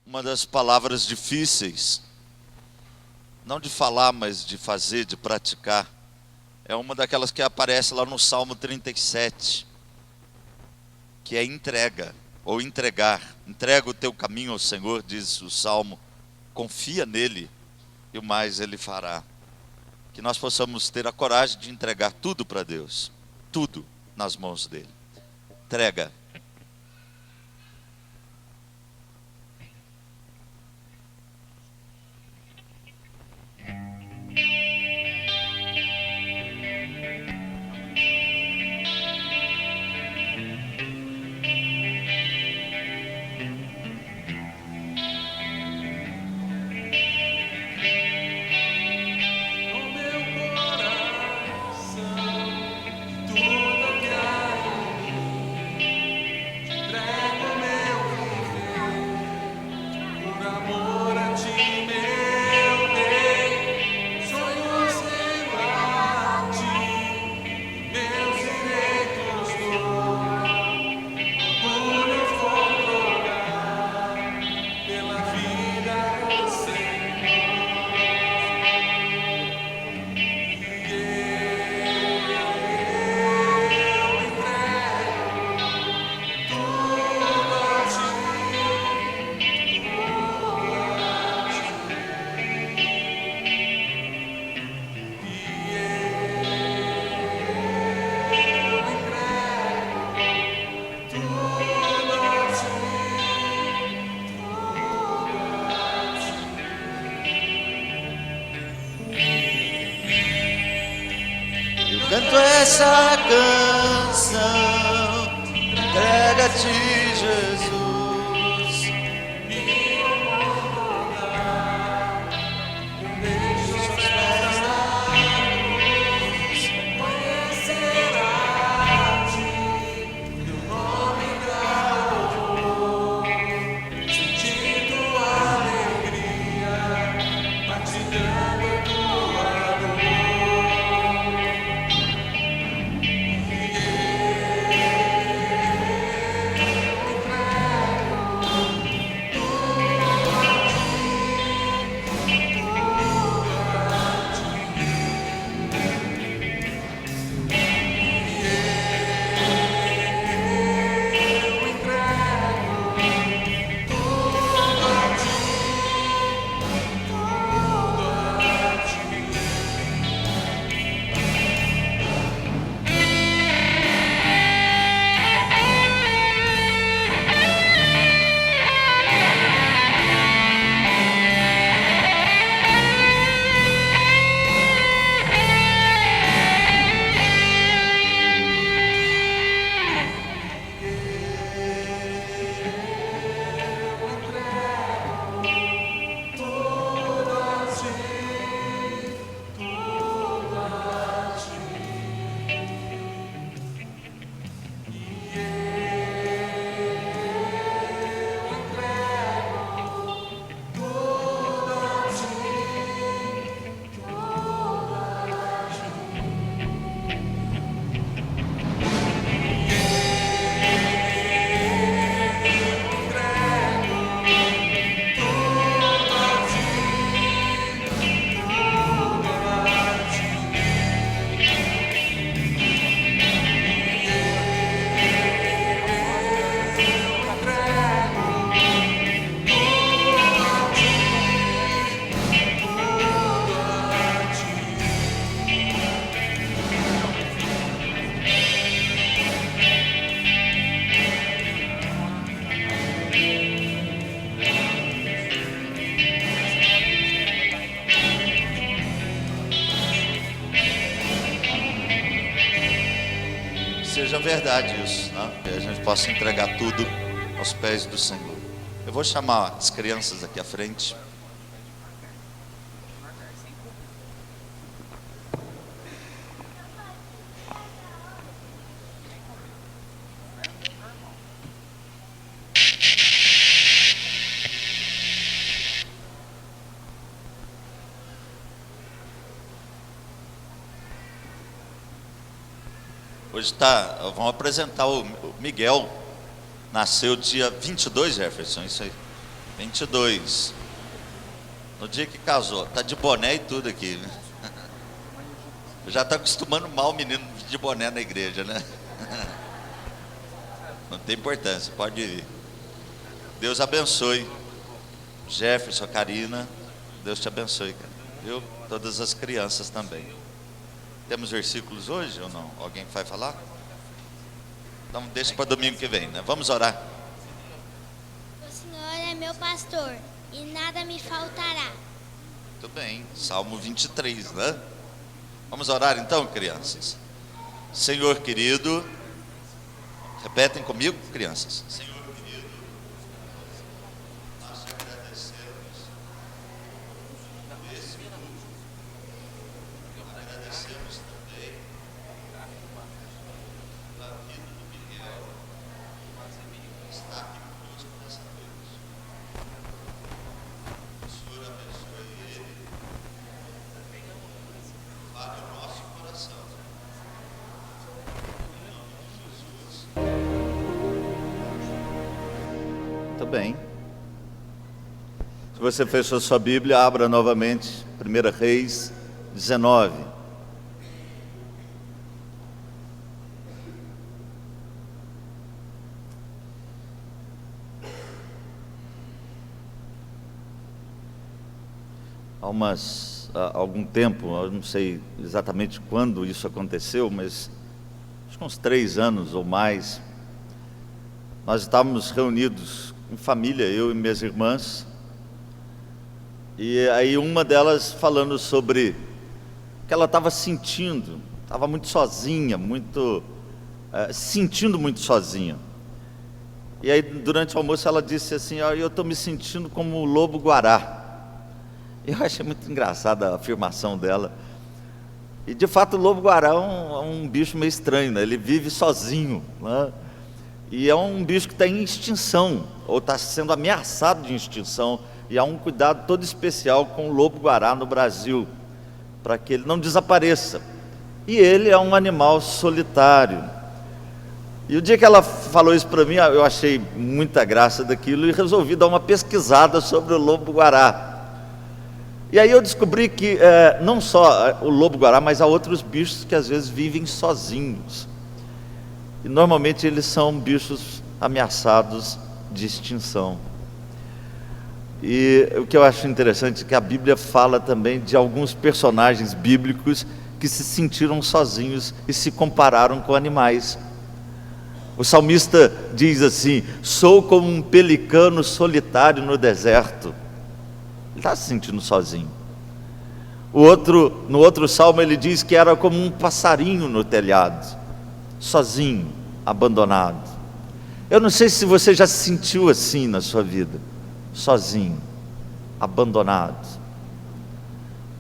uma das palavras difíceis, não de falar, mas de fazer, de praticar, é uma daquelas que aparece lá no Salmo 37, que é entrega, ou entregar. Entrega o teu caminho ao Senhor, diz o Salmo, confia nele e o mais ele fará. Que nós possamos ter a coragem de entregar tudo para Deus, tudo nas mãos dele. Entrega. Canto essa canção, entrega-te, Jesus. Deixa os pés na cruz, conhecerá-te, teu nome gravou, sentindo alegria, partilhando tua dor. Seja verdade isso, né? Que a gente possa entregar tudo aos pés do Senhor. Eu vou chamar as crianças aqui à frente. Hoje vamos apresentar o Miguel, nasceu dia 22, Jefferson, isso aí. 22. No dia que casou. Tá de boné e tudo aqui, né? Já tá acostumando mal o menino de boné na igreja, né? Não tem importância, pode ir. Deus abençoe. Jefferson, Karina, Deus te abençoe, cara. Viu? Todas as crianças também. Temos versículos hoje ou não? Alguém vai falar? Então deixa para domingo que vem, né? Vamos orar. O Senhor é meu pastor e nada me faltará. Muito bem, Salmo 23, né? Vamos orar então, crianças. Senhor querido, repetem comigo, crianças. Senhor querido, nós te agradecemos esse culto. Agradecemos também pela vida do Miguel, que está aqui conosco nessa noite. O Senhor abençoe ele, fale o nosso coração. Muito bem. Se você fechou sua Bíblia, abra novamente 1 Reis 19. Há algum tempo, eu não sei exatamente quando isso aconteceu, mas acho que uns 3 anos ou mais, nós estávamos reunidos em família, eu e minhas irmãs, e aí uma delas falando sobre que ela estava sentindo, estava muito sozinha, sentindo muito sozinha. E aí durante o almoço ela disse assim: eu estou me sentindo como o lobo-guará. Eu achei muito engraçada a afirmação dela. E de fato o lobo-guará é um bicho meio estranho, né? Ele vive sozinho, né? E é um bicho que está em extinção, ou está sendo ameaçado de extinção, e há um cuidado todo especial com o lobo-guará no Brasil, para que ele não desapareça. E ele é um animal solitário. E o dia que ela falou isso para mim, eu achei muita graça daquilo e resolvi dar uma pesquisada sobre o lobo-guará. E aí eu descobri que não só o lobo-guará, mas há outros bichos que às vezes vivem sozinhos. E normalmente eles são bichos ameaçados de extinção. E o que eu acho interessante é que a Bíblia fala também de alguns personagens bíblicos que se sentiram sozinhos e se compararam com animais. O salmista diz assim: sou como um pelicano solitário no deserto. Ele está se sentindo sozinho. No outro salmo ele diz que era como um passarinho no telhado, sozinho, abandonado. Eu não sei se você já se sentiu assim na sua vida, sozinho, abandonado.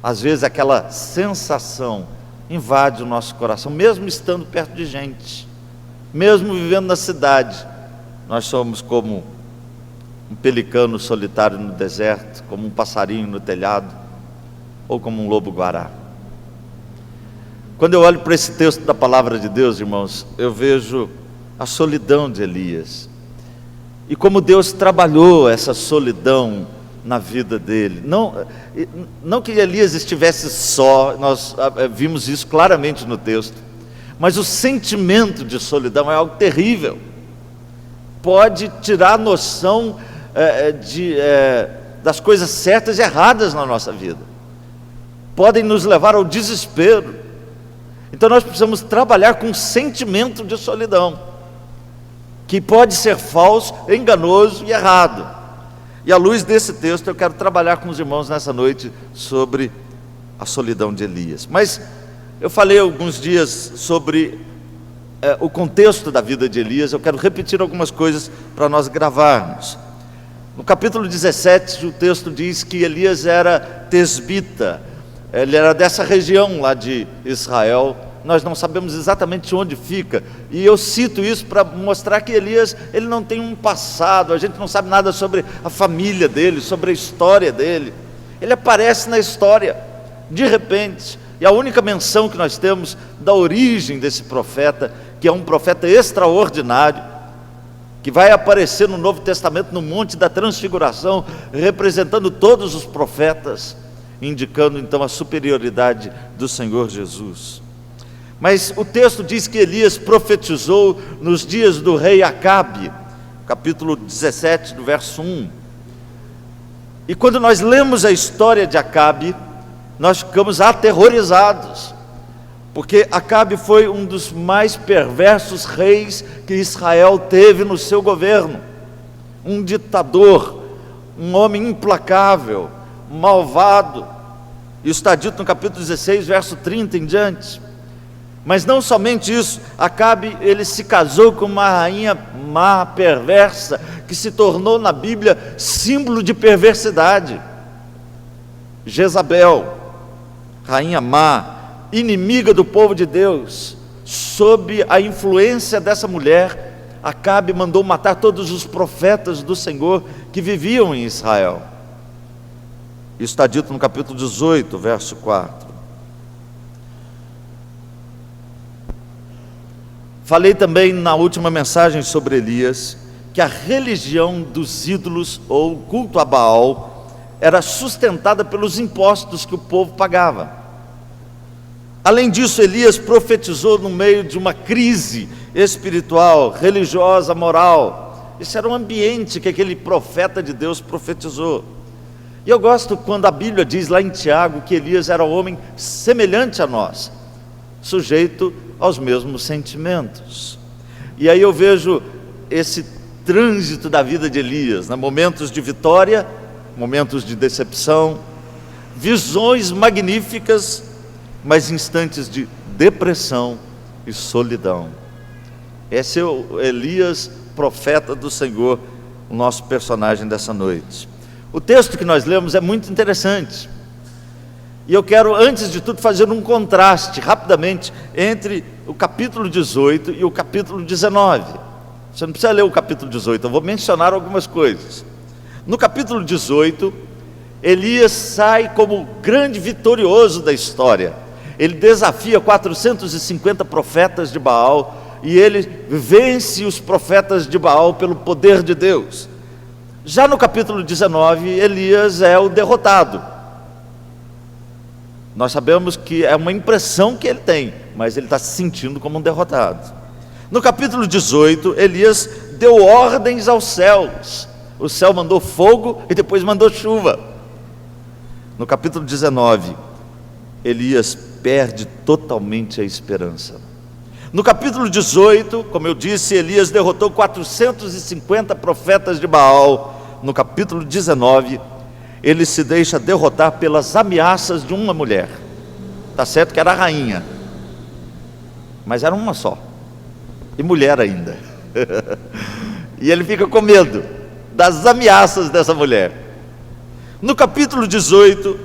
Às vezes aquela sensação invade o nosso coração, mesmo estando perto de gente, mesmo vivendo na cidade. Nós somos como um pelicano solitário no deserto, como um passarinho no telhado, ou como um lobo-guará. Quando eu olho para esse texto da palavra de Deus, irmãos, eu vejo a solidão de Elias, e como Deus trabalhou essa solidão na vida dele. Não que Elias estivesse só, nós vimos isso claramente no texto, mas o sentimento de solidão é algo terrível, pode tirar a noção das coisas certas e erradas na nossa vida, podem nos levar ao desespero. Então nós precisamos trabalhar com o sentimento de solidão, que pode ser falso, enganoso e errado. E à luz desse texto eu quero trabalhar com os irmãos nessa noite sobre a solidão de Elias. Mas eu falei alguns dias sobre o contexto da vida de Elias. Eu quero repetir algumas coisas para nós gravarmos. No capítulo 17 o texto diz que Elias era tesbita, ele era dessa região lá de Israel. Nós não sabemos exatamente onde fica, e eu cito isso para mostrar que Elias, ele não tem um passado, a gente não sabe nada sobre a família dele, sobre a história dele. Ele aparece na história, de repente, e a única menção que nós temos da origem desse profeta, que é um profeta extraordinário, que vai aparecer no Novo Testamento no Monte da Transfiguração, representando todos os profetas, indicando então a superioridade do Senhor Jesus. Mas o texto diz que Elias profetizou nos dias do rei Acabe, capítulo 17, do verso 1. E quando nós lemos a história de Acabe, nós ficamos aterrorizados, porque Acabe foi um dos mais perversos reis que Israel teve no seu governo. Um ditador, um homem implacável, malvado. Isso está dito no capítulo 16, verso 30 em diante. Mas não somente isso, Acabe, ele se casou com uma rainha má, perversa, que se tornou na Bíblia símbolo de perversidade. Jezabel, rainha má, inimiga do povo de Deus. Sob a influência dessa mulher, Acabe mandou matar todos os profetas do Senhor que viviam em Israel. Isso está dito no capítulo 18, verso 4. Falei também na última mensagem sobre Elias, que a religião dos ídolos, ou culto a Baal, era sustentada pelos impostos que o povo pagava. Além disso, Elias profetizou no meio de uma crise espiritual, religiosa, moral. Esse era o ambiente que aquele profeta de Deus profetizou. E eu gosto quando a Bíblia diz lá em Tiago que Elias era um homem semelhante a nós, sujeito aos mesmos sentimentos. E aí eu vejo esse trânsito da vida de Elias, momentos de vitória, momentos de decepção, visões magníficas, mas instantes de depressão e solidão. Esse é o Elias, profeta do Senhor, o nosso personagem dessa noite. O texto que nós lemos é muito interessante, e eu quero, antes de tudo, fazer um contraste, rapidamente, entre o capítulo 18 e o capítulo 19. Você não precisa ler o capítulo 18, eu vou mencionar algumas coisas. No capítulo 18, Elias sai como grande vitorioso da história. Ele desafia 450 profetas de Baal, e ele vence os profetas de Baal pelo poder de Deus. Já no capítulo 19, Elias é o derrotado. Nós sabemos que é uma impressão que ele tem, mas ele está se sentindo como um derrotado. No capítulo 18, Elias deu ordens aos céus. O céu mandou fogo e depois mandou chuva. No capítulo 19, Elias perde totalmente a esperança. No capítulo 18, como eu disse, Elias derrotou 450 profetas de Baal. No capítulo 19, ele se deixa derrotar pelas ameaças de uma mulher. Está certo que era a rainha, mas era uma só, e mulher ainda. E ele fica com medo das ameaças dessa mulher. No capítulo 18,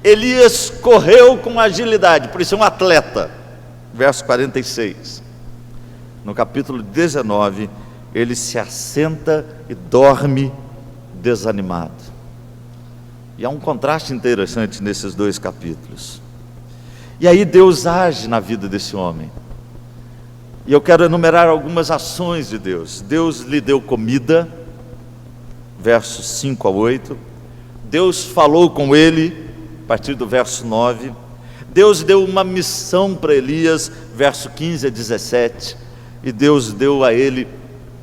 Elias correu com agilidade, por isso é um atleta. Verso 46. No capítulo 19, ele se assenta e dorme desanimado. E há um contraste interessante nesses dois capítulos. E aí Deus age na vida desse homem. E eu quero enumerar algumas ações de Deus. Deus lhe deu comida, versos 5 a 8. Deus falou com ele, a partir do verso 9. Deus deu uma missão para Elias, verso 15 a 17. E Deus deu a ele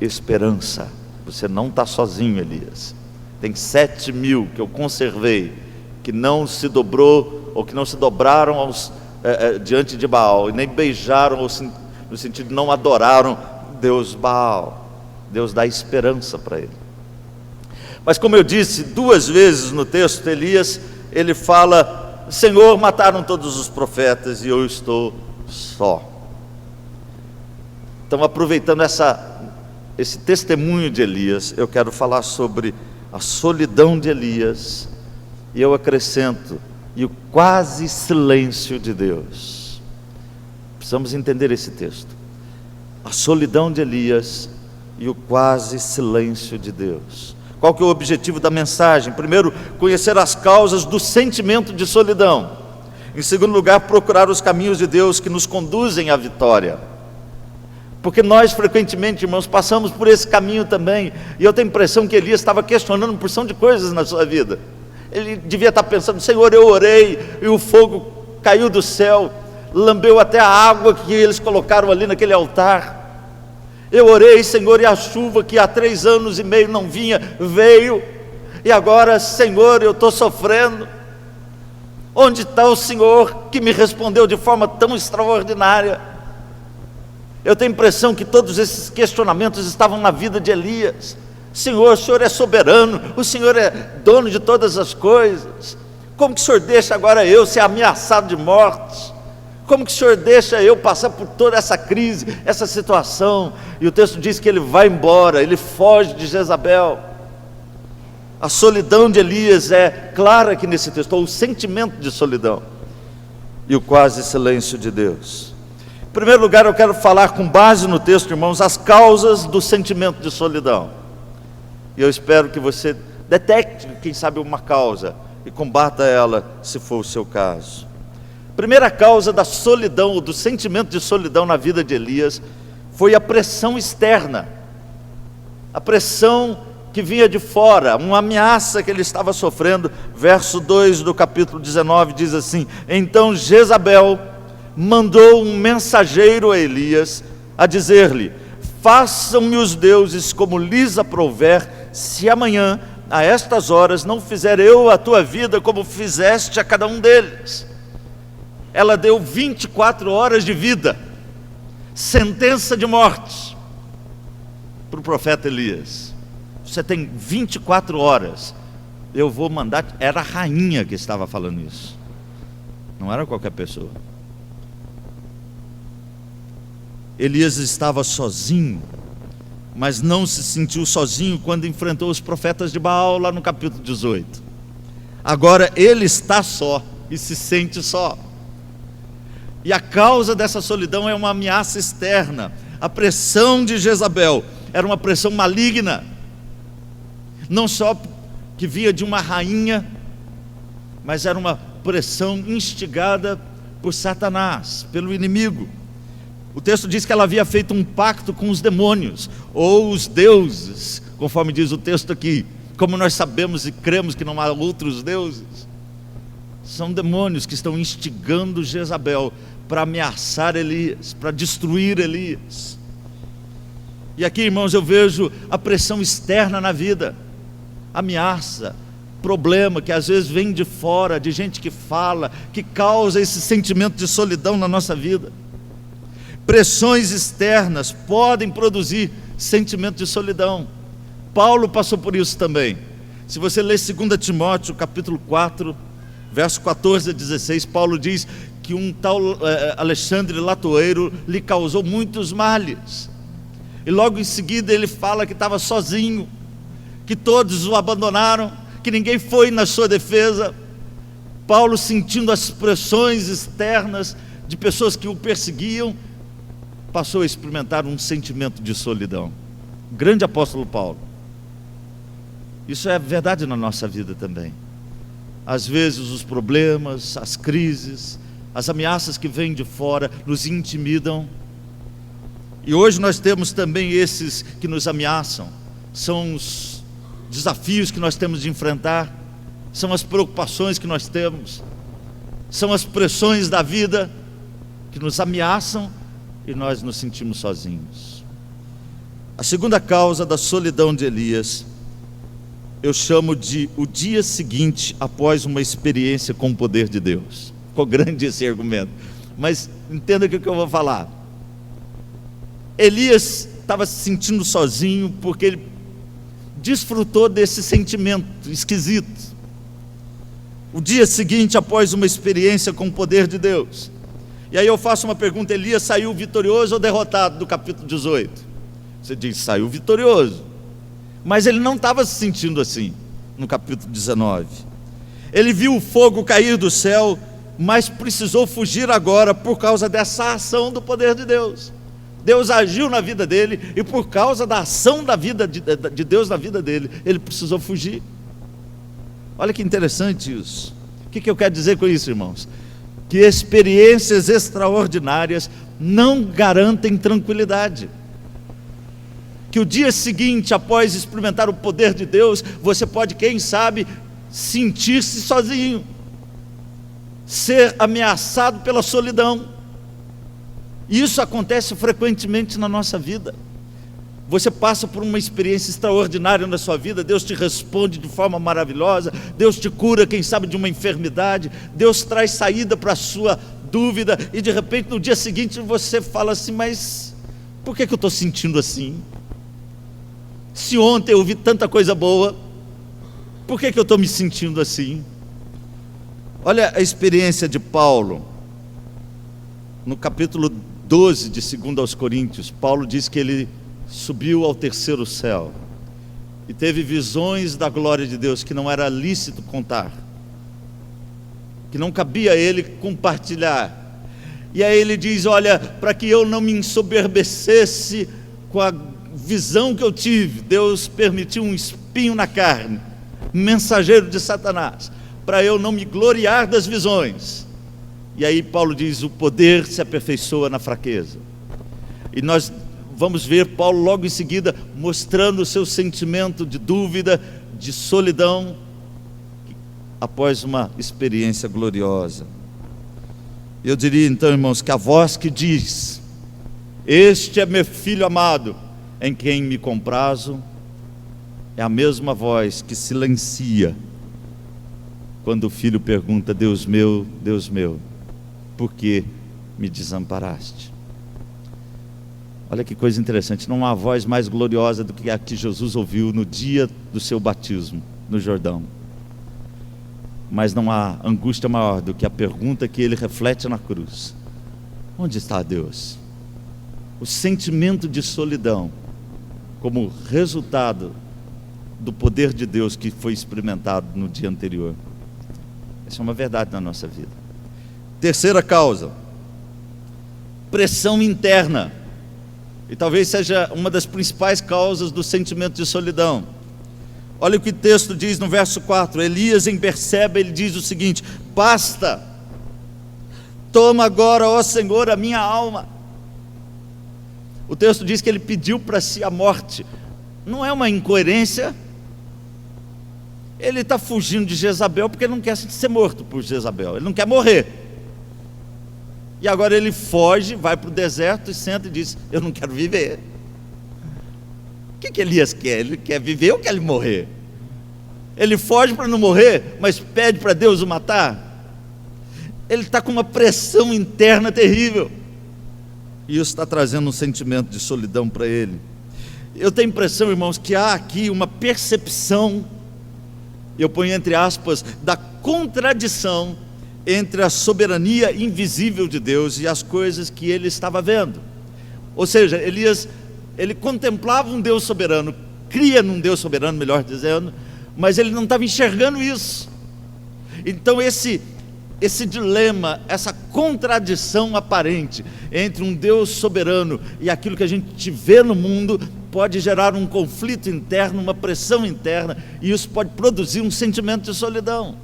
esperança. Você não está sozinho, Elias. Tem 7.000 que eu conservei, que não se dobrou, ou que não se dobraram diante de Baal, e nem beijaram, no sentido de não adoraram Deus Baal. Deus dá esperança para ele. Mas como eu disse, 2 vezes no texto, Elias, ele fala: Senhor, mataram todos os profetas e eu estou só. Então, aproveitando esse testemunho de Elias, eu quero falar sobre a solidão de Elias, e eu acrescento, e o quase silêncio de Deus. Precisamos entender esse texto. A solidão de Elias e o quase silêncio de Deus. Qual que é o objetivo da mensagem? Primeiro, conhecer as causas do sentimento de solidão. Em segundo lugar, procurar os caminhos de Deus que nos conduzem à vitória. Porque nós frequentemente, irmãos, passamos por esse caminho também. E eu tenho a impressão que Elias estava questionando uma porção de coisas na sua vida. Ele devia estar pensando: Senhor, eu orei e o fogo caiu do céu, lambeu até a água que eles colocaram ali naquele altar. Eu orei, Senhor, e a chuva que há 3 anos e meio não vinha, veio. E agora, Senhor, eu estou sofrendo. Onde está o Senhor que me respondeu de forma tão extraordinária? Eu tenho a impressão que todos esses questionamentos estavam na vida de Elias. Senhor, o Senhor é soberano, o Senhor é dono de todas as coisas. Como que o Senhor deixa agora eu ser ameaçado de morte? Como que o Senhor deixa eu passar por toda essa crise, essa situação? E o texto diz que ele vai embora, ele foge de Jezabel. A solidão de Elias é clara aqui nesse texto, ou o sentimento de solidão e o quase silêncio de Deus. Em primeiro lugar, eu quero falar com base no texto, irmãos, as causas do sentimento de solidão. E eu espero que você detecte, quem sabe, uma causa e combata ela, se for o seu caso. Primeira causa da solidão, ou do sentimento de solidão na vida de Elias, foi a pressão externa. A pressão que vinha de fora, uma ameaça que ele estava sofrendo. Verso 2 do capítulo 19 diz assim: então Jezabel mandou um mensageiro a Elias a dizer-lhe: façam-me os deuses como lhes aprouver, se amanhã, a estas horas, não fizer eu a tua vida como fizeste a cada um deles. Ela deu 24 horas de vida, sentença de morte, para o profeta Elias. Você tem 24 horas, eu vou mandar. Era a rainha que estava falando isso, não era qualquer pessoa. Elias estava sozinho, mas não se sentiu sozinho quando enfrentou os profetas de Baal lá no capítulo 18. Agora ele está só e se sente só. E a causa dessa solidão é uma ameaça externa. A pressão de Jezabel era uma pressão maligna, não só que vinha de uma rainha, mas era uma pressão instigada por Satanás, pelo inimigo. O texto diz que ela havia feito um pacto com os demônios, ou os deuses, conforme diz o texto aqui. Como nós sabemos e cremos que não há outros deuses, são demônios que estão instigando Jezabel para ameaçar Elias, para destruir Elias. E aqui, irmãos, eu vejo a pressão externa na vida, ameaça, problema que às vezes vem de fora, de gente que fala, que causa esse sentimento de solidão na nossa vida. Pressões externas podem produzir sentimento de solidão. Paulo passou por isso também. Se você ler 2 Timóteo capítulo 4, verso 14 a 16, Paulo diz que um tal Alexandre Latoeiro lhe causou muitos males. E logo em seguida ele fala que estava sozinho, que todos o abandonaram, que ninguém foi na sua defesa. Paulo, sentindo as pressões externas de pessoas que o perseguiam, passou a experimentar um sentimento de solidão. Grande apóstolo Paulo. Isso é verdade na nossa vida também. Às vezes os problemas, as crises, as ameaças que vêm de fora nos intimidam. E hoje nós temos também esses que nos ameaçam. São os desafios que nós temos de enfrentar, são as preocupações que nós temos, são as pressões da vida que nos ameaçam e nós nos sentimos sozinhos. A segunda causa da solidão de Elias, eu chamo de o dia seguinte após uma experiência com o poder de Deus. Ficou grande esse argumento, mas entenda o que eu vou falar. Elias estava se sentindo sozinho porque ele desfrutou desse sentimento esquisito. O dia seguinte após uma experiência com o poder de Deus. E aí eu faço uma pergunta: Elias saiu vitorioso ou derrotado do capítulo 18? Você diz, saiu vitorioso. Mas ele não estava se sentindo assim no capítulo 19. Ele viu o fogo cair do céu, mas precisou fugir agora por causa dessa ação do poder de Deus. Deus agiu na vida dele, e por causa da ação da vida de Deus na vida dele, ele precisou fugir. Olha que interessante isso. O que eu quero dizer com isso, irmãos? Que experiências extraordinárias não garantem tranquilidade. Que o dia seguinte, após experimentar o poder de Deus, você pode, quem sabe, sentir-se sozinho, ser ameaçado pela solidão. E isso acontece frequentemente na nossa vida. Você passa por uma experiência extraordinária na sua vida, Deus te responde de forma maravilhosa, Deus te cura, quem sabe, de uma enfermidade, Deus traz saída para a sua dúvida, e de repente no dia seguinte você fala assim: mas por que eu estou sentindo assim? Se ontem eu ouvi tanta coisa boa, por que eu estou me sentindo assim? Olha a experiência de Paulo, no capítulo 12 de 2 aos Coríntios. Paulo diz que ele subiu ao terceiro céu e teve visões da glória de Deus que não era lícito contar, que não cabia a ele compartilhar. E aí ele diz: olha, para que eu não me ensoberbecesse com a visão que eu tive, Deus permitiu um espinho na carne, mensageiro de Satanás, para eu não me gloriar das visões. E aí Paulo diz: o poder se aperfeiçoa na fraqueza. E nós vamos ver Paulo logo em seguida mostrando o seu sentimento de dúvida, de solidão, após uma experiência gloriosa. Eu diria então, irmãos, que a voz que diz: este é meu filho amado, em quem me comprazo, é a mesma voz que silencia quando o filho pergunta: Deus meu, por que me desamparaste? Olha que coisa interessante, não há voz mais gloriosa do que a que Jesus ouviu no dia do seu batismo no Jordão. Mas não há angústia maior do que a pergunta que ele reflete na cruz: onde está Deus? O sentimento de solidão, como resultado do poder de Deus que foi experimentado no dia anterior. Essa é uma verdade na nossa vida. Terceira causa: pressão interna. E talvez seja uma das principais causas do sentimento de solidão. Olha o que o texto diz no verso 4. Elias, em Berseba, ele diz o seguinte: basta, toma agora, ó Senhor, a minha alma. O texto diz que ele pediu para si a morte. Não é uma incoerência? Ele está fugindo de Jezabel porque ele não quer ser morto por Jezabel, ele não quer morrer. E agora ele foge, vai para o deserto e senta e diz: eu não quero viver. O que Elias quer? Ele quer viver ou quer ele morrer? Ele foge para não morrer, mas pede para Deus o matar. Ele está com uma pressão interna terrível, e isso está trazendo um sentimento de solidão para ele. Eu tenho a impressão, irmãos, que há aqui uma percepção, eu ponho entre aspas, da contradição entre a soberania invisível de Deus e as coisas que ele estava vendo. Ou seja, Elias, ele contemplava um Deus soberano, cria num Deus soberano, melhor dizendo, mas ele não estava enxergando isso. Então esse dilema, essa contradição aparente entre um Deus soberano e aquilo que a gente vê no mundo, pode gerar um conflito interno, uma pressão interna, e isso pode produzir um sentimento de solidão.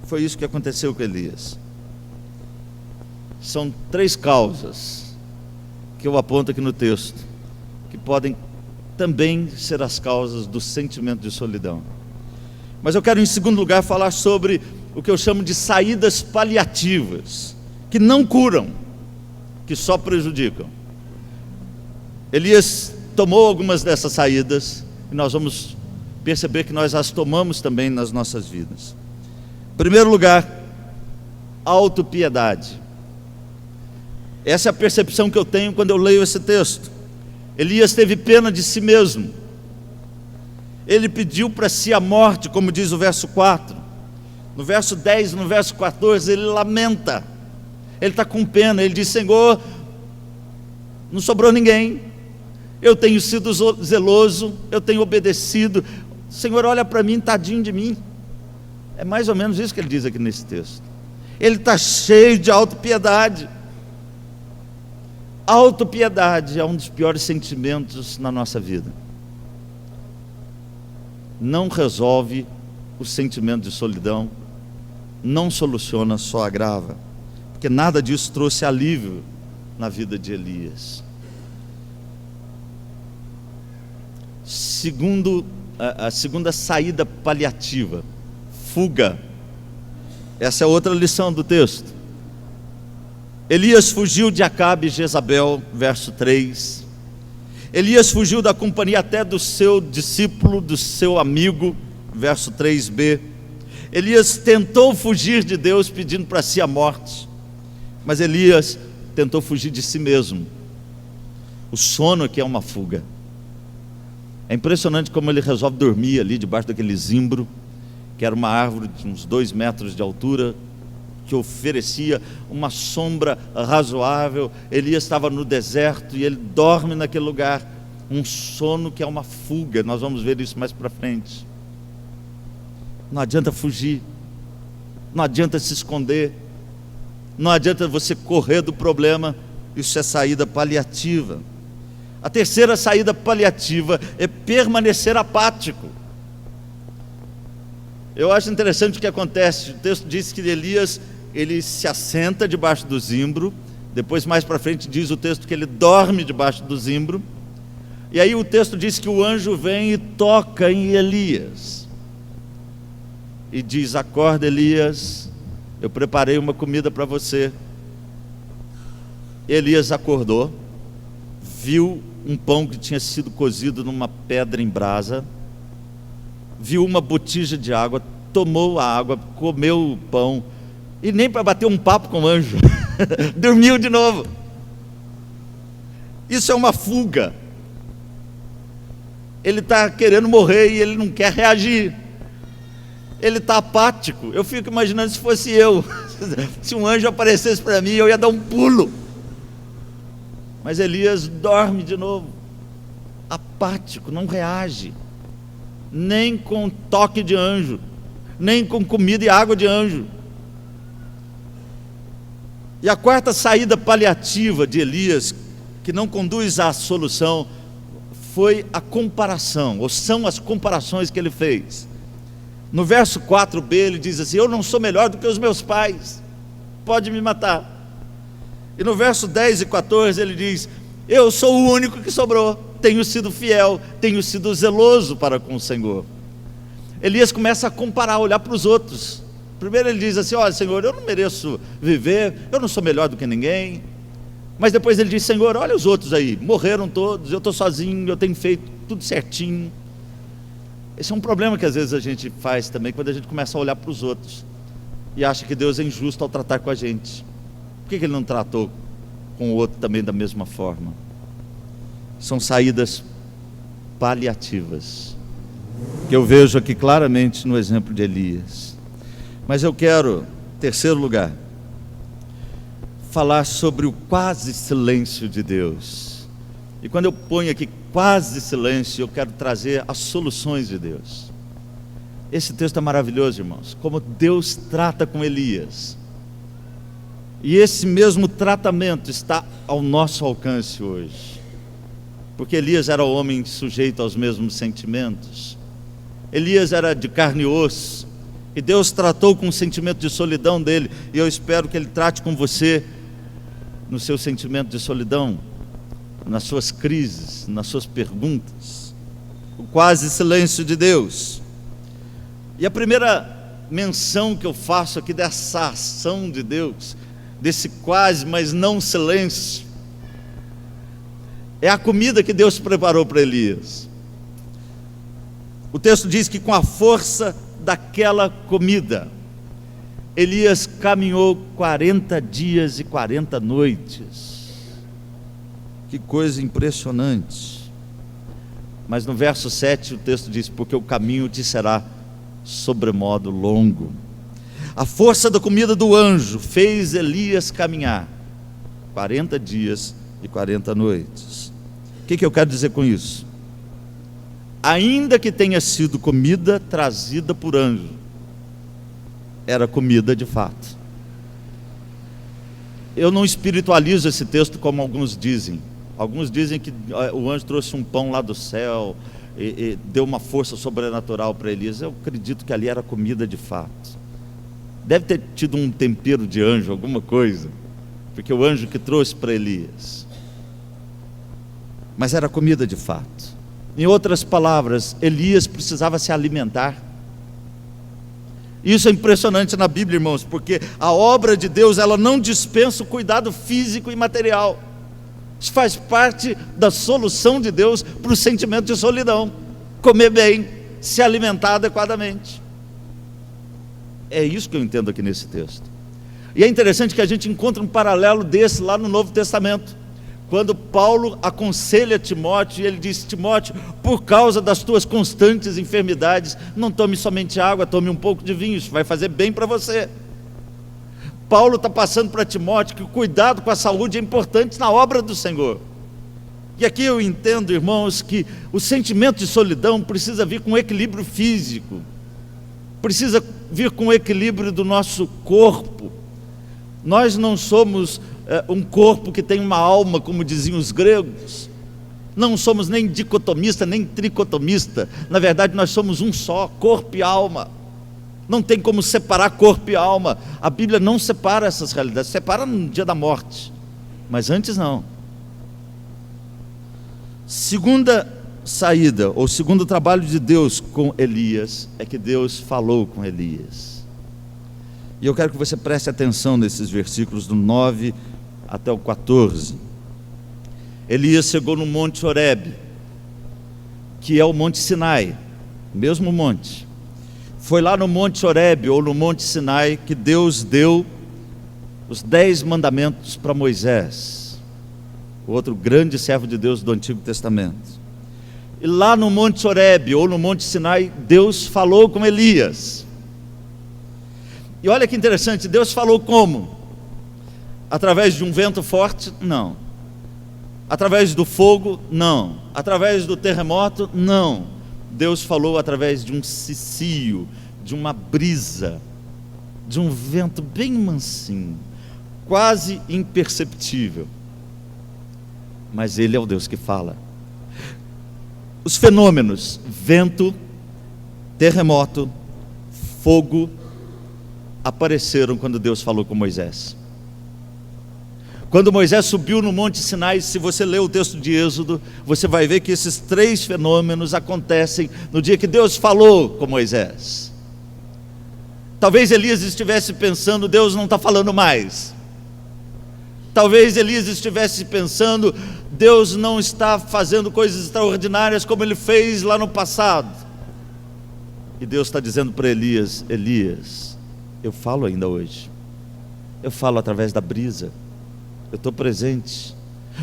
Foi isso que aconteceu com Elias. São 3 causas que eu aponto aqui no texto, que podem também ser as causas do sentimento de solidão. Mas eu quero, em segundo lugar, falar sobre o que eu chamo de saídas paliativas, que não curam, que só prejudicam. Elias tomou algumas dessas saídas, e nós vamos perceber que nós as tomamos também nas nossas vidas. Em primeiro lugar, autopiedade. Essa é a percepção que eu tenho quando eu leio esse texto. Elias teve pena de si mesmo. Ele pediu para si a morte, como diz o verso 4. No verso 10 e no verso 14, ele lamenta. Ele está com pena, ele diz: Senhor, não sobrou ninguém. Eu tenho sido zeloso, eu tenho obedecido. Senhor, olha para mim, tadinho de mim. É mais ou menos isso que ele diz aqui nesse texto. Ele está cheio de autopiedade. Autopiedade é um dos piores sentimentos na nossa vida. Não resolve o sentimento de solidão, não soluciona, só agrava. porque nada disso trouxe alívio na vida de Elias. A segunda saída paliativa, fuga. Essa é outra lição do texto. Elias fugiu de Acabe e Jezabel, verso 3. Elias fugiu da companhia até do seu discípulo, do seu amigo, verso 3b. Elias tentou fugir de Deus pedindo para si a morte, mas Elias tentou fugir de si mesmo. O sono aqui é uma fuga. É impressionante como ele resolve dormir ali debaixo daquele zimbro, que era uma árvore de uns 2 metros de altura, que oferecia uma sombra razoável. Elias estava no deserto e ele dorme naquele lugar, um sono que é uma fuga. Nós vamos ver isso mais para frente. Não adianta fugir, não adianta se esconder, não adianta você correr do problema. Isso é saída paliativa. A terceira saída paliativa é permanecer apático. Eu acho interessante o que acontece. O texto diz que Elias, ele se assenta debaixo do zimbro. Depois, mais para frente, diz o texto que ele dorme debaixo do zimbro. E aí o texto diz que o anjo vem e toca em Elias e diz: acorda, Elias, eu preparei uma comida para você. Elias acordou, viu um pão que tinha sido cozido numa pedra em brasa, viu uma botija de água, tomou a água, comeu o pão, e nem para bater um papo com o anjo, dormiu de novo. Isso é uma fuga. Ele está querendo morrer e ele não quer reagir, ele está apático. Eu fico imaginando se fosse eu, se um anjo aparecesse para mim, eu ia dar um pulo. Mas Elias dorme de novo, apático, não reage, nem com toque de anjo, nem com comida e água de anjo. E a quarta saída paliativa de Elias, que não conduz à solução, foi a comparação, ou são as comparações que ele fez. No verso 4b ele diz assim: eu não sou melhor do que os meus pais, pode me matar. E no verso 10 e 14 ele diz: eu sou o único que sobrou, tenho sido fiel, tenho sido zeloso para com o Senhor. Elias começa a comparar, olhar para os outros. Primeiro ele diz assim: olha, Senhor, eu não mereço viver, eu não sou melhor do que ninguém. Mas depois ele diz: Senhor, olha os outros aí, morreram todos, eu estou sozinho, eu tenho feito tudo certinho. Esse é um problema que às vezes a gente faz também, quando a gente começa a olhar para os outros e acha que Deus é injusto ao tratar com a gente. Por que ele não tratou com o outro também da mesma forma? São saídas paliativas, que eu vejo aqui claramente no exemplo de Elias. Mas eu quero, em terceiro lugar, falar sobre o quase silêncio de Deus. E quando eu ponho aqui quase silêncio, eu quero trazer as soluções de Deus. Esse texto é maravilhoso, irmãos, como Deus trata com Elias. E esse mesmo tratamento está ao nosso alcance hoje, porque Elias era o homem sujeito aos mesmos sentimentos. Elias era de carne e osso, e Deus tratou com o sentimento de solidão dele, e eu espero que Ele trate com você no seu sentimento de solidão, nas suas crises, nas suas perguntas. O quase silêncio de Deus. E a primeira menção que eu faço aqui dessa ação de Deus, desse quase, mas não silêncio, é a comida que Deus preparou para Elias. O texto diz que com a força daquela comida, Elias caminhou 40 dias e 40 noites. Que coisa impressionante. Mas no verso 7 o texto diz: porque o caminho te será sobremodo longo. A força da comida do anjo fez Elias caminhar 40 dias e 40 noites. O que eu quero dizer com isso? Ainda que tenha sido comida trazida por anjo, era comida de fato. Eu não espiritualizo esse texto como alguns dizem. Alguns dizem que o anjo trouxe um pão lá do céu e deu uma força sobrenatural para Elias. Eu acredito que ali era comida de fato. Deve ter tido um tempero de anjo, alguma coisa, porque o anjo que trouxe para Elias. Mas era comida de fato. Em outras palavras, Elias precisava se alimentar. Isso é impressionante na Bíblia, irmãos, porque a obra de Deus, ela não dispensa o cuidado físico e material. Isso faz parte da solução de Deus para o sentimento de solidão. Comer bem, se alimentar adequadamente. É isso que eu entendo aqui nesse texto. E é interessante que a gente encontra um paralelo desse lá no Novo Testamento. Quando Paulo aconselha Timóteo, e ele diz: Timóteo, por causa das tuas constantes enfermidades, não tome somente água, tome um pouco de vinho, isso vai fazer bem para você. Paulo está passando para Timóteo que o cuidado com a saúde é importante na obra do Senhor. E aqui eu entendo, irmãos, que o sentimento de solidão precisa vir com equilíbrio físico, precisa vir com o equilíbrio do nosso corpo. Nós não somos um corpo que tem uma alma, como diziam os gregos. Não somos nem dicotomista, nem tricotomista. Na verdade, nós somos um só, corpo e alma. Não tem como separar corpo e alma. A Bíblia não separa essas realidades, separa no dia da morte, mas antes não. Segunda saída, ou segundo trabalho de Deus com Elias, é que Deus falou com Elias. E eu quero que você preste atenção nesses versículos do 9 até o 14. Elias chegou no Monte Horebe, que é o Monte Sinai, mesmo monte. Foi lá no Monte Horebe, ou no Monte Sinai, que Deus deu os 10 mandamentos para Moisés, o outro grande servo de Deus do Antigo Testamento. E lá no Monte Horebe, ou no Monte Sinai, Deus falou com Elias. E olha que interessante, Deus falou como? Através de um vento forte? Não. Através do fogo? Não. Através do terremoto? Não. Deus falou através de um cicio, de uma brisa, de um vento bem mansinho, quase imperceptível. Mas Ele é o Deus que fala. Os fenômenos, vento, terremoto, fogo, apareceram quando Deus falou com Moisés. Quando Moisés subiu no Monte Sinai, se você ler o texto de Êxodo, você vai ver que esses 3 fenômenos acontecem no dia que Deus falou com Moisés. Talvez Elias estivesse pensando: Deus não está falando mais. Talvez Elias estivesse pensando: Deus não está fazendo coisas extraordinárias como Ele fez lá no passado. E Deus está dizendo para Elias: Elias, eu falo ainda hoje. Eu falo através da brisa. Eu estou presente.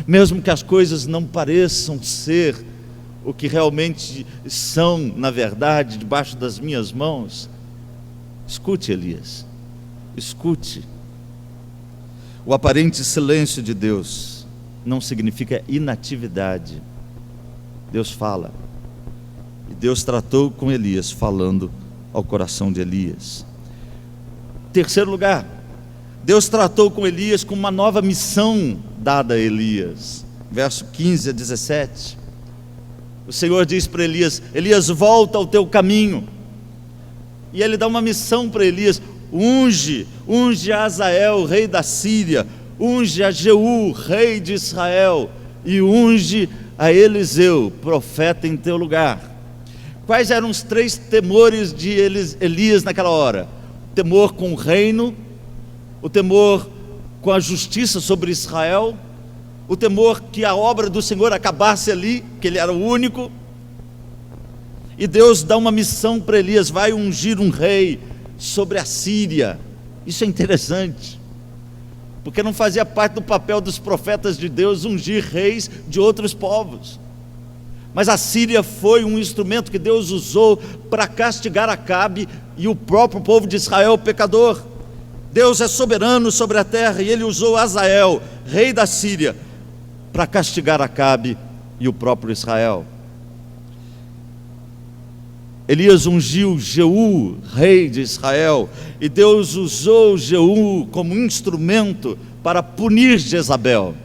Mesmo que as coisas não pareçam ser o que realmente são, na verdade, debaixo das minhas mãos. Escute, Elias. Escute. O aparente silêncio de Deus não significa inatividade. Deus fala. E Deus tratou com Elias, falando ao coração de Elias. Terceiro lugar, Deus tratou com Elias com uma nova missão dada a Elias. Verso 15 a 17. O Senhor diz para Elias: Elias, volta ao teu caminho. E Ele dá uma missão para Elias: unge a Azael, rei da Síria, unge a Jeú, rei de Israel, e unge a Eliseu, profeta em teu lugar. Quais eram os 3 temores de Elias naquela hora? O temor com o reino, o temor com a justiça sobre Israel, o temor que a obra do Senhor acabasse ali, que ele era o único. E Deus dá uma missão para Elias: vai ungir um rei sobre a Síria. Isso é interessante, porque não fazia parte do papel dos profetas de Deus ungir reis de outros povos. Mas a Síria foi um instrumento que Deus usou para castigar Acabe e o próprio povo de Israel pecador. Deus é soberano sobre a terra, e Ele usou Azael, rei da Síria, para castigar Acabe e o próprio Israel. Elias ungiu Jeú, rei de Israel, e Deus usou Jeú como instrumento para punir Jezabel.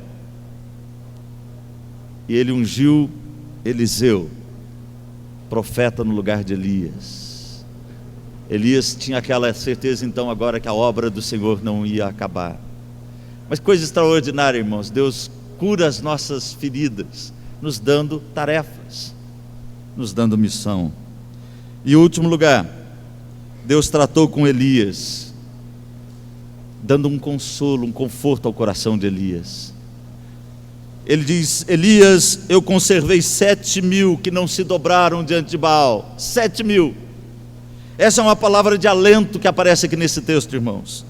E Ele ungiu Eliseu, profeta no lugar de Elias. Elias tinha aquela certeza então agora que a obra do Senhor não ia acabar. Mas coisa extraordinária, irmãos, Deus cura as nossas feridas, nos dando tarefas, nos dando missão. E em último lugar, Deus tratou com Elias, dando um consolo, um conforto ao coração de Elias. Ele diz: Elias, eu conservei 7.000 que não se dobraram diante de Baal. 7.000. Essa é uma palavra de alento que aparece aqui nesse texto, irmãos.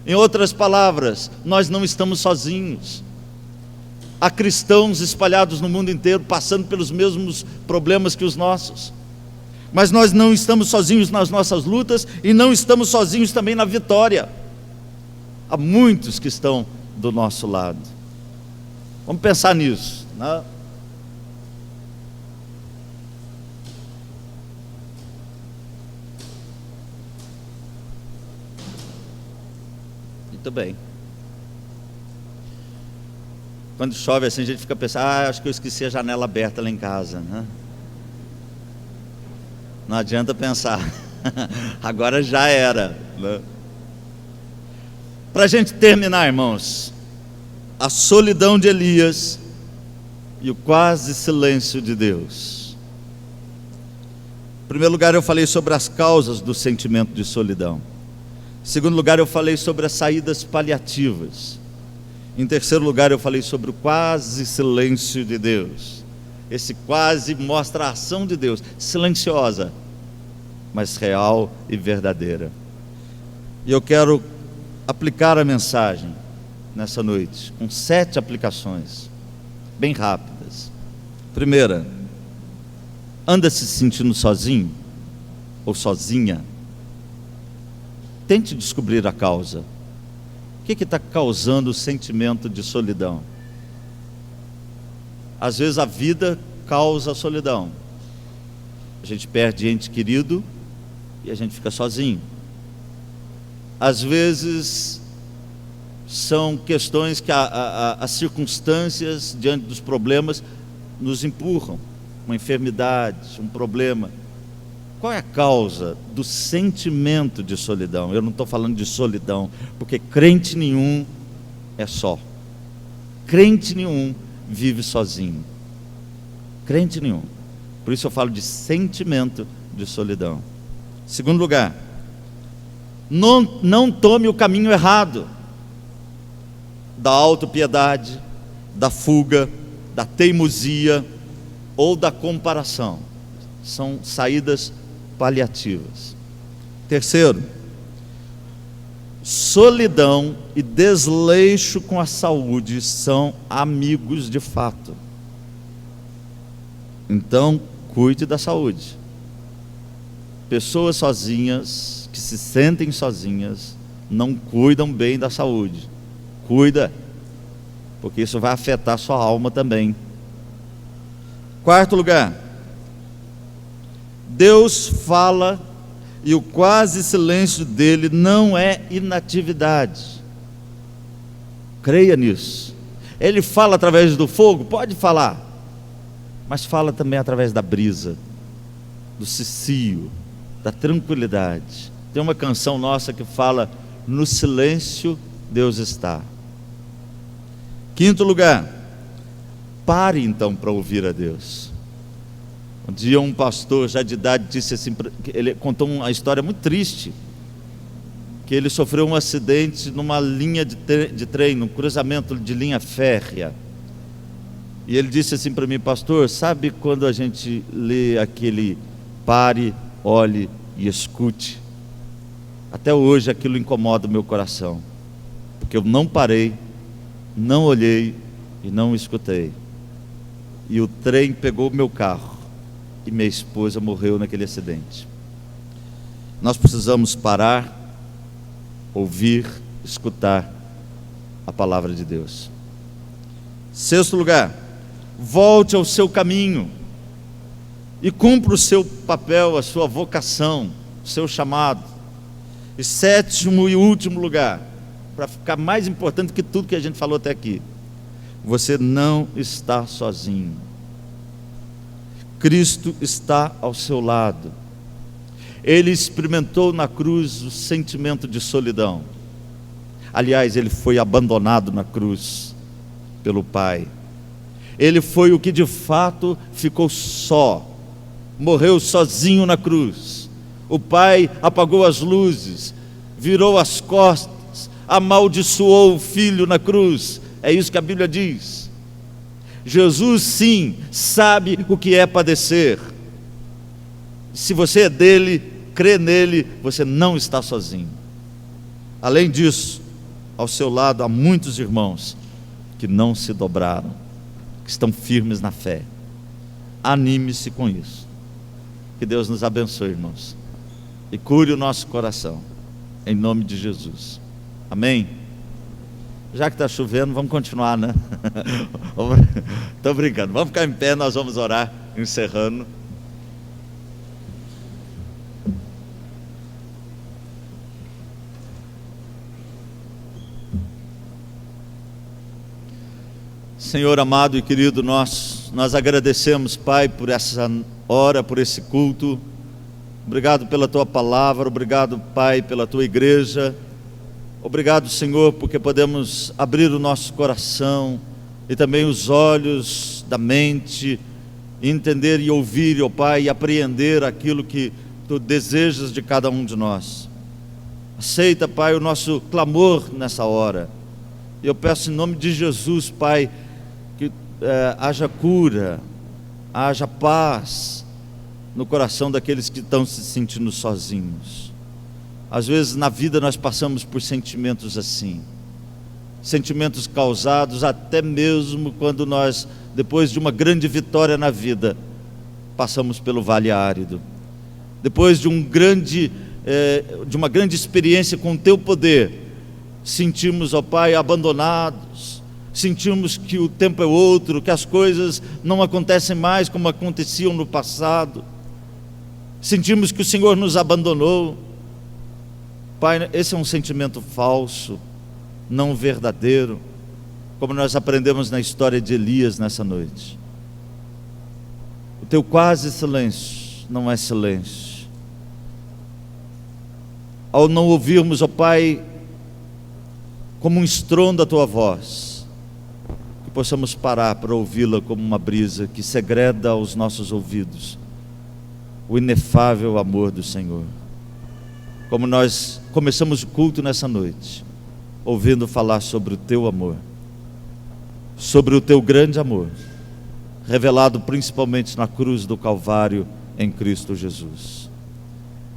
Em outras palavras, nós não estamos sozinhos. Há cristãos espalhados no mundo inteiro, passando pelos mesmos problemas que os nossos. Mas nós não estamos sozinhos nas nossas lutas, e não estamos sozinhos também na vitória. Há muitos que estão do nosso lado. Vamos pensar nisso, né? Muito bem. Quando chove assim, a gente fica pensando: acho que eu esqueci a janela aberta lá em casa, né? Não adianta pensar. Agora já era, né? Para a gente terminar, irmãos, a solidão de Elias e o quase silêncio de Deus. Em primeiro lugar, eu falei sobre as causas do sentimento de solidão. Em segundo lugar, eu falei sobre as saídas paliativas. Em terceiro lugar, eu falei sobre o quase silêncio de Deus. Esse quase mostra a ação de Deus, silenciosa, mas real e verdadeira. E eu quero aplicar a mensagem nessa noite com 7 aplicações bem rápidas. Primeira: anda se sentindo sozinho ou sozinha? Tente descobrir a causa. O que está causando o sentimento de solidão? Às vezes a vida causa solidão. A gente perde ente querido e a gente fica sozinho. Às vezes são questões que as circunstâncias diante dos problemas nos empurram. Uma enfermidade, um problema. Qual é a causa do sentimento de solidão? Eu não estou falando de solidão, porque crente nenhum é só. Crente nenhum vive sozinho. Crente nenhum. Por isso eu falo de sentimento de solidão. Segundo lugar, não tome o caminho errado da autopiedade, da fuga, da teimosia ou da comparação. São saídas paliativas. Terceiro, solidão e desleixo com a saúde são amigos de fato. Então, cuide da saúde. Pessoas sozinhas, que se sentem sozinhas, não cuidam bem da saúde. Cuida, porque isso vai afetar sua alma também. Quarto lugar, Deus fala e o quase silêncio dele não é inatividade. Creia nisso. Ele fala através do fogo, pode falar, mas fala também através da brisa, do cicio, da tranquilidade. Tem uma canção nossa que fala: no silêncio Deus está. Quinto lugar, pare então para ouvir a Deus. Um dia um pastor já de idade disse assim, ele contou uma história muito triste, que ele sofreu um acidente numa linha de trem, num cruzamento de linha férrea. E ele disse assim para mim: pastor, sabe quando a gente lê aquele pare, olhe e escute? Até hoje aquilo incomoda o meu coração, porque eu não parei, não olhei e não escutei. E o trem pegou o meu carro e minha esposa morreu naquele acidente. Nós precisamos parar, ouvir, escutar a palavra de Deus. Sexto lugar, volte ao seu caminho e cumpra o seu papel, a sua vocação, o seu chamado. E sétimo e último lugar, para ficar mais importante que tudo que a gente falou até aqui, você não está sozinho. Cristo está ao seu lado. Ele experimentou na cruz o sentimento de solidão. Aliás, ele foi abandonado na cruz pelo Pai. Ele foi o que de fato ficou só, morreu sozinho na cruz. O Pai apagou as luzes, virou as costas, amaldiçoou o Filho na cruz. É isso que a Bíblia diz. Jesus, sim, sabe o que é padecer. Se você é dele, crê nele, você não está sozinho. Além disso, ao seu lado há muitos irmãos que não se dobraram, que estão firmes na fé. Anime-se com isso. Que Deus nos abençoe, irmãos, e cure o nosso coração, em nome de Jesus. Amém? Já que está chovendo, vamos continuar, né? Estou brincando. Vamos ficar em pé, nós vamos orar, encerrando. Senhor amado e querido nosso, nós agradecemos, Pai, por essa hora, por esse culto. Obrigado pela Tua palavra, obrigado, Pai, pela Tua igreja. Obrigado, Senhor, porque podemos abrir o nosso coração e também os olhos da mente, entender e ouvir, ó Pai, e apreender aquilo que Tu desejas de cada um de nós. Aceita, Pai, o nosso clamor nessa hora. E eu peço em nome de Jesus, Pai, que haja cura, haja paz no coração daqueles que estão se sentindo sozinhos. Às vezes na vida nós passamos por sentimentos assim, sentimentos causados até mesmo quando nós, depois de uma grande vitória na vida, passamos pelo vale árido. Depois de uma grande experiência com o Teu poder, sentimos, ó Pai, abandonados, sentimos que o tempo é outro, que as coisas não acontecem mais como aconteciam no passado, sentimos que o Senhor nos abandonou. Pai, esse é um sentimento falso, não verdadeiro, como nós aprendemos na história de Elias nessa noite. O Teu quase silêncio não é silêncio. Ao não ouvirmos, ó Pai, como um estrondo da Tua voz, que possamos parar para ouvi-la como uma brisa que segreda aos nossos ouvidos o inefável amor do Senhor. Como nós começamos o culto nessa noite, ouvindo falar sobre o Teu amor, sobre o Teu grande amor, revelado principalmente na cruz do Calvário em Cristo Jesus.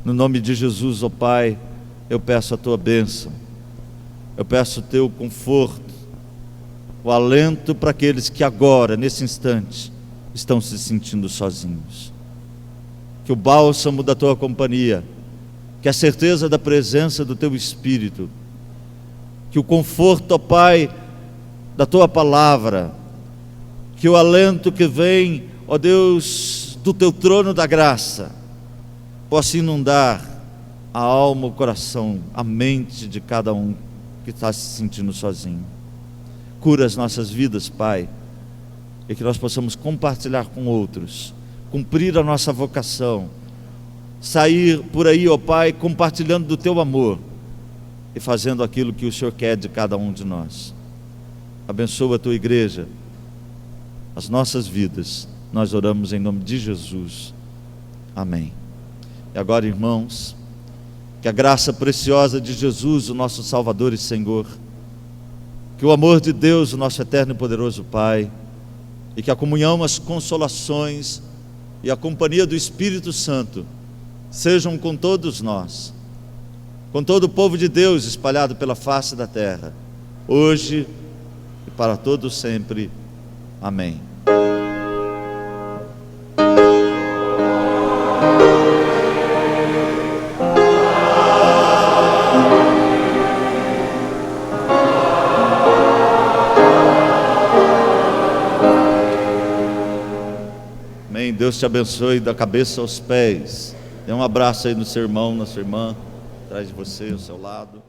No nome de Jesus, ó Pai, eu peço a Tua bênção, eu peço o Teu conforto, o alento para aqueles que agora, nesse instante, estão se sentindo sozinhos. Que o bálsamo da Tua companhia, que a certeza da presença do Teu Espírito, que o conforto, ó Pai, da Tua palavra, que o alento que vem, ó Deus, do Teu trono da graça, possa inundar a alma, o coração, a mente de cada um que está se sentindo sozinho. Cura as nossas vidas, Pai, e que nós possamos compartilhar com outros, cumprir a nossa vocação, sair por aí, ó Pai, compartilhando do Teu amor e fazendo aquilo que o Senhor quer de cada um de nós. Abençoa a Tua igreja, as nossas vidas, nós oramos em nome de Jesus, amém. E agora, irmãos, que a graça preciosa de Jesus, o nosso Salvador e Senhor, que o amor de Deus, o nosso eterno e poderoso Pai, e que a comunhão, as consolações e a companhia do Espírito Santo sejam com todos nós, com todo o povo de Deus espalhado pela face da terra, hoje e para todos sempre. Amém. Amém. Deus te abençoe da cabeça aos pés. Dê um abraço aí no seu irmão, na sua irmã, atrás de você, ao seu lado.